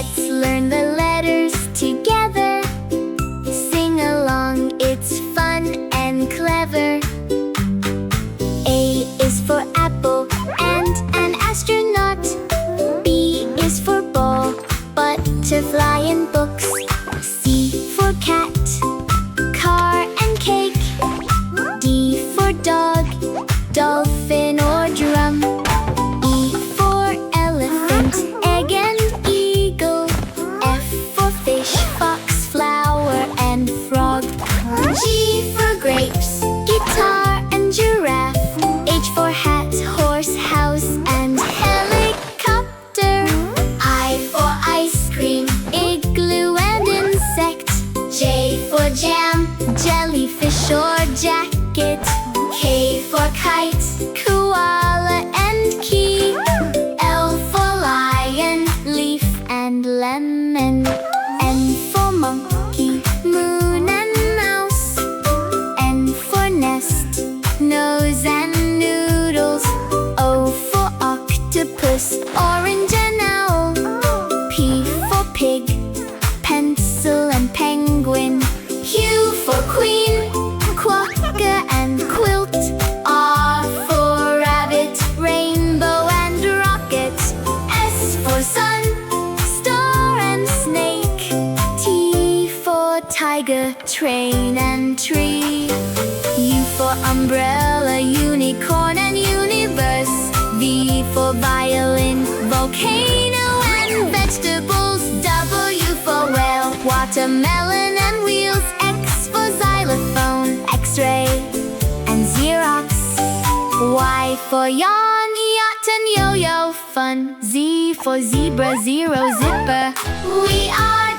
Let's learn the letters together. Sing along, it's fun and clever. A is for apple and an astronaut. B is for ball, butterfly and books. C for cat, car and cake. D for dog, dolphin or drum. E for elephant, egg and eagle. F for fish, fox, flower and frog. G for grapes, guitar and giraffe. H for hat, horse, house and helicopter. I for ice cream, igloo and insect. J for jam, jellyfish or jacket. K for kite, koala and key. L for lion, leaf and lemon. N for monkey, moon and mouse. N for nest, nose and noodles. O for octopus, orange and owl. P for pig, pencil and penguin. Q for queen, quokka and quilt. R for rabbit, rainbow and rocket. S for sun, star and snake. T for tiger, train and tree. U for umbrella, unicorn and universe. V for violin, volcano and vegetables. W for whale, watermelon and wheels. X for xylophone, x-ray and Xerox. Y for yawn, yacht and yo-yo fun. Z for zebra, zero zipper. We are